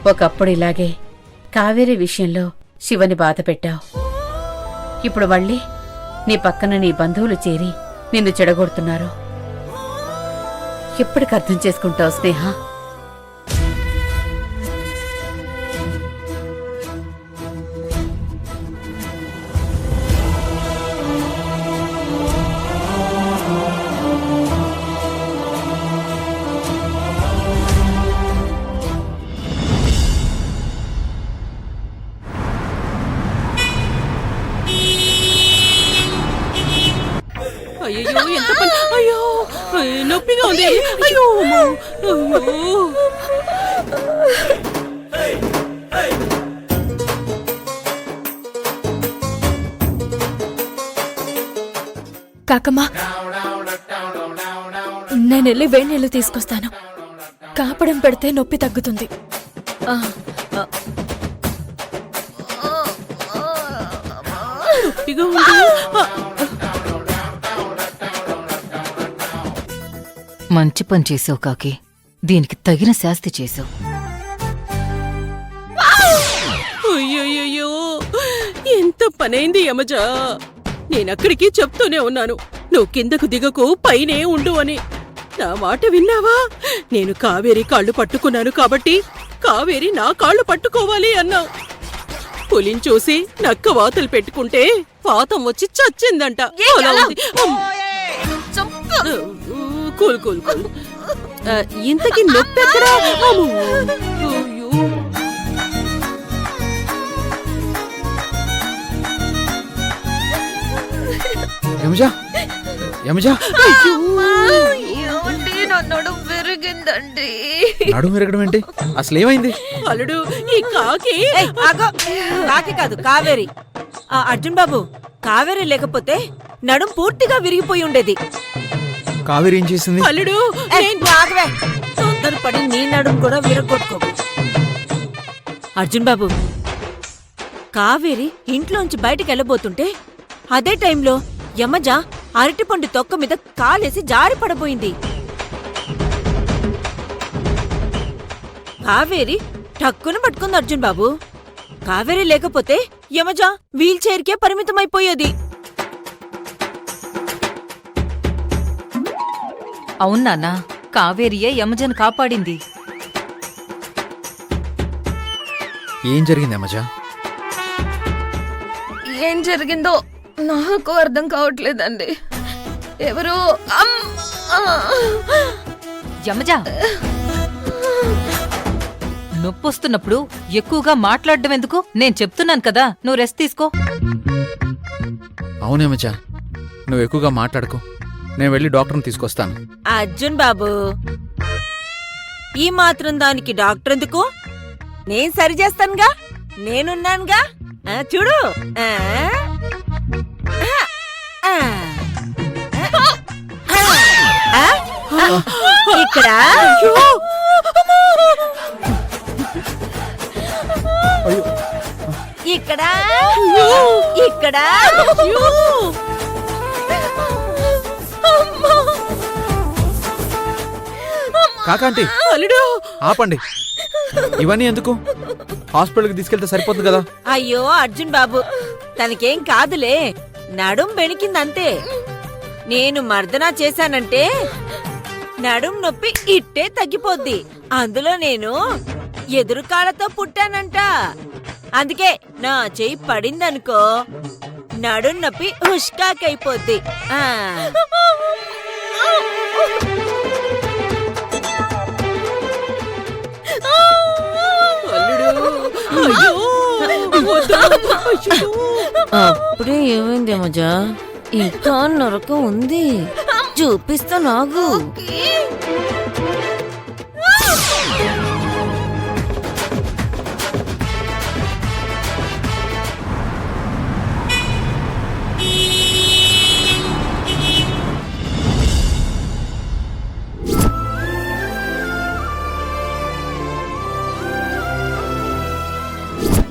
ఒకప్పుడు ఇలాగే కావేరి విషయంలో శివని బాధ పెట్టావు. ఇప్పుడు మళ్ళీ నీ పక్కన నీ బంధువులు చేరి నిన్ను చెడగొడుతున్నారు. ఎప్పటికి అర్థం చేసుకుంటావు స్నేహ? అయ్యో ఎంత పని! అయ్యో నొప్పిగా ఉంది. అయ్యో అయ్యో కాకమ్మా, నేనెళ్ళి వేడి నీళ్ళు తీసుకొస్తాను. కాపడం పెడితే నొప్పి తగ్గుతుంది. నొప్పిగా ఉంది. మంచి పని చేసావు కాకి. దీనికి తగిన శాస్తి చేసావు. అయ్యో ఎంత పనైంది యమజా. నేనక్కడికి చెప్తూనే ఉన్నాను, నువ్వు కిందకు దిగకు, పైనే ఉండు అని. నా మాట విన్నావా? నేను కావేరి కాళ్ళు పట్టుకున్నాను కాబట్టి కావేరి నా కాళ్ళు పట్టుకోవాలి అన్నా. పులిని చూసి నక్క వాతలు పెట్టుకుంటే పాతం వచ్చి చచ్చిందంట. అలా ఉంది. Cool cool cool. ఇంతకీ నొప్పి ఎక్కడా? యమజా, యమజా, నడుం విరిగిందండి. నడుము విరగడం ఏంటి? అసలు ఏమైంది? అల్లుడు, ఈ కాకి కాకి కాదు, కావేరి. అర్జున్ బాబు, కావేరి లేకపోతే నడుం పూర్తిగా విరిగిపోయి ఉండేది. కావేరి ఏం చేసింది? అల్లుడు తొందరపడి నీ నడుం కూడా విరగొట్టుకో. అర్జున్ బాబు, కావేరి ఇంట్లోంచి బయటికి వెళ్ళబోతుంటే అదే టైంలో యమజ అరటిపండు తొక్క మీద కాలేసి జారి పడబోయింది. కావేరి టక్కున పట్టుకుంది అర్జున్ బాబు. కావేరి లేకపోతే యమజ వీల్ చైర్కే పరిమితమైపోయేది. అవునాన్నా, కావేరియే యమజను కాపాడింది. ఏం జరిగింది యమజా? ఏం జరిగిందో నాకు అర్థం కావట్లేదండి. ఎవరు యమజా, నొప్పొస్తున్నప్పుడు ఎక్కువగా మాట్లాడడం ఎందుకు? నేను చెప్తున్నాను కదా, నువ్వు రెస్ట్ తీసుకో. అవును యమజా, నువ్వు ఎక్కువగా మాట్లాడుకో. నేను వెళ్ళి డాక్టర్ని తీసుకొస్తాను. అర్జున్ బాబు, ఈ మాత్రం దానికి డాక్టర్ ఎందుకు? నేను సరి చేస్తానుగా, నేనున్నానుగా. చూడు. ఇక్కడ ఇక్కడ ఇక్కడ కాకాంటీ, అల్లుడు ఆపండి. ఇవన్నీ ఎందుకు? హాస్పిటల్కి తీసుకెళ్తే సరిపోతుంది కదా. అయ్యో అర్జున్ బాబు, తనకేం కాదులే, నడుం బెణికిందంతే. నేను మర్దనా చేశానంటే నడుం నొప్పి ఇట్టే తగ్గిపోద్ది. అందులో నేను ఎదురు కాళ్ళతో పుట్టానంట. అందుకే నా చెయ్యి పడిందనుకో, నడుం నొప్పి హుష్కాకైపోద్ది. అప్పుడే ఏమైంది మజా? ఇంకా నరకం ఉంది, చూపిస్తా నాగు.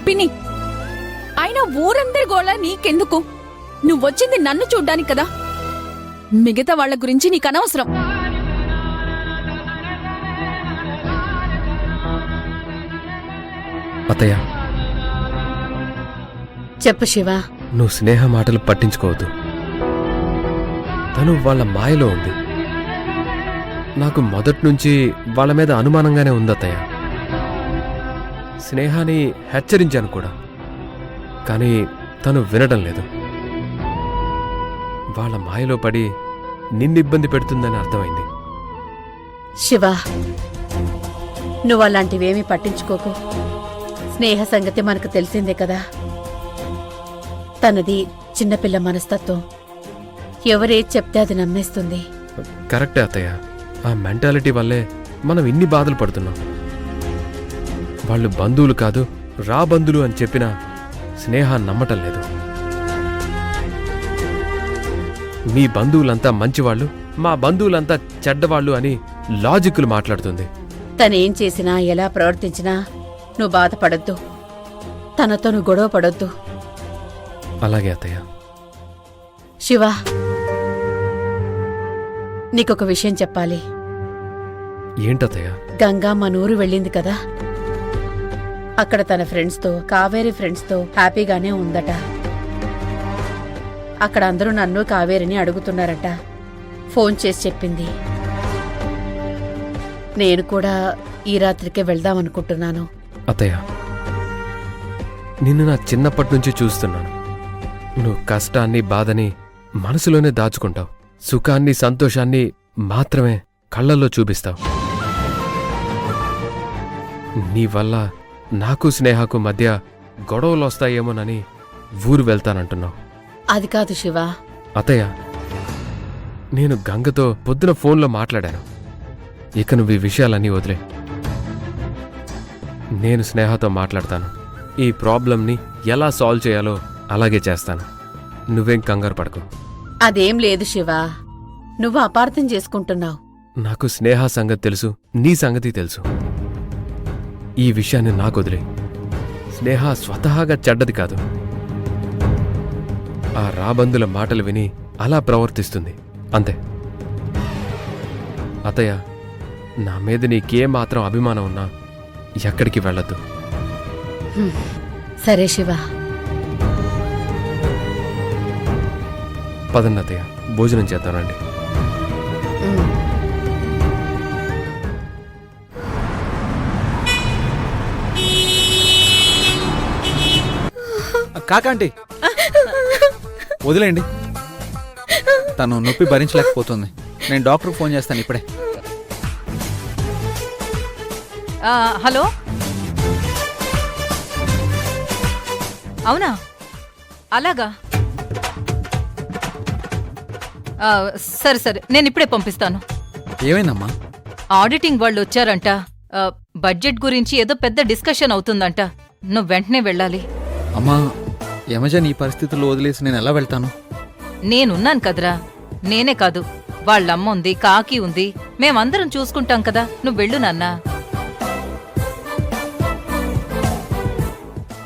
పిన్ని, అయినా ఊరందరి గోళ నీకెందుకు? నువ్వొచ్చింది నన్ను చూడ్డానికి కదా. మిగతా వాళ్ల గురించి నీకనవసరం. అత్తయ్య, చెప్పు శివ. నువ్వు స్నేహ మాటలు పట్టించుకోవద్దు. తను వాళ్ళ మాయలో ఉంది. నాకు మొదటి నుంచి వాళ్ళ మీద అనుమానంగానే ఉంది అత్తయ్య. స్నేహాని హెచ్చరించాను కూడా, కానీ తను వినడం లేదు. వాళ్ళ మాయలో పడి నిన్నిబ్బంది పెడుతుందని అర్థమైంది. శివ, నువ్వు అలాంటివేమీ పట్టించుకోకు. స్నేహ సంగతి మనకు తెలిసిందే కదా. తనది చిన్నపిల్ల మనస్తత్వం. ఎవరేది చెప్తే అది నమ్మేస్తుంది. కరెక్టే అత్తయ్య. ఆ మెంటాలిటీ వల్లే మనం ఇన్ని బాధలు పడుతున్నాం. వాళ్ళు బంధువులు కాదు, రా బంధువులు అని చెప్పినా స్నేహ నమ్మటం లేదు. మీ బంధువులంతా మంచివాళ్ళు, మా బంధువులంతా చెడ్డవాళ్ళు అని లాజిక్లు మాట్లాడుతుంది. తనేం చేసినా ఎలా ప్రవర్తించినా నువ్వు బాధపడొద్దు. తనతో నువ్వు గొడవ పడొద్దు. అలాగే అత్తయ్య. శివ, నీకొక విషయం చెప్పాలి. ఏంటత్తయ్య? గంగా మనూరు వెళ్ళింది కదా, అక్కడ తన ఫ్రెండ్స్తో, కావేరి ఫ్రెండ్స్తో హ్యాపీగానే ఉందట. అక్కడ అందరూ నన్ను కావేరిని అడుగుతున్నారట. ఫోన్ చేసి చెప్పింది. నేను కూడా ఈ రాత్రికే వెళ్దామనుకుంటున్నాను. అత్తయ్య, నిన్ను నా చిన్నప్పటి నుంచి చూస్తున్నాను. నువ్వు కష్టాన్ని, బాధని మనసులోనే దాచుకుంటావు. సుఖాన్ని, సంతోషాన్ని మాత్రమే కళ్ళల్లో చూపిస్తావు. నీ వల్ల నాకు స్నేహకు మధ్య గొడవలు వస్తాయేమోనని ఊరు వెళ్తానంటున్నావు. అది కాదు శివ. అత్తయ్య, నేను గంగతో పొద్దున ఫోన్లో మాట్లాడాను. ఇక నువ్వు ఈ విషయాలన్నీ వదిలే. నేను స్నేహతో మాట్లాడతాను. ఈ ప్రాబ్లంని ఎలా సాల్వ్ చేయాలో అలాగే చేస్తాను. నువ్వేం కంగారు పడకు. అదేం లేదు శివ, నువ్వు అపార్థం చేసుకుంటున్నావు. నాకు స్నేహ సంగతి తెలుసు, నీ సంగతి తెలుసు. ఈ విషయాన్ని నాకు వదిలే. స్నేహ స్వతహాగా చెడ్డది కాదు. ఆ రాబందుల మాటలు విని అలా ప్రవర్తిస్తుంది, అంతే. అత్తయ్య, నా మీద నీకేమాత్రం అభిమానం ఉన్నా ఎక్కడికి వెళ్ళొద్దు. సరే శివ. పదండి అత్తయ్య, భోజనం చేద్దానండి. కాకాంటీ, వదిలేండి. తను నొప్పి భరించలేకపోతుంది. నేను డాక్టర్కి ఫోన్ చేస్తాను ఇప్పుడే. హలో, అవునా? అలాగా, సరే సరే, నేను ఇప్పుడే పంపిస్తాను. ఏమైందమ్మా? ఆడిటింగ్ వాళ్ళు వచ్చారంట. బడ్జెట్ గురించి ఏదో పెద్ద డిస్కషన్ అవుతుందంట. నువ్వు వెంటనే వెళ్ళాలి. అమ్మా, యమజన్ ఈ పరిస్థితుల్లో వదిలేసి నేను ఎలా వెళ్తాను? నేనున్నాను కదరా. నేనే కాదు, వాళ్ళమ్మ ఉంది, కాకి ఉంది, మేమందరం చూసుకుంటాం కదా. నువ్వు వెళ్ళు నాన్నా.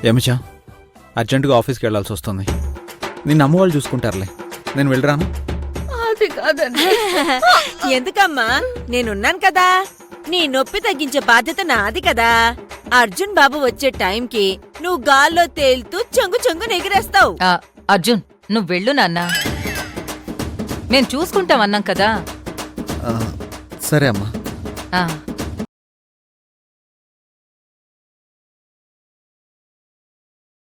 యమజ, అర్జెంటుగా ఆఫీస్కి వెళ్లాల్సి వస్తుంది. నిన్న అమ్మ వాళ్ళు చూసుకుంటారులే. నేను వెళ్ళరాను. అది కాదండి. ఎందుకమ్మా, నేనున్నాను కదా. నీ నొప్పి తగ్గించే బాధ్యత నాది కదా. అర్జున్ బాబు వచ్చే టైంకి నువ్వు గాల్లో తేలుతూ చెంగు చెంగు ఎగిరేస్తావు. అర్జున్, నువ్వు వెళ్ళు నాన్నా. మేం చూసుకుంటాం అన్నాం కదా. సరే అమ్మా. ఆ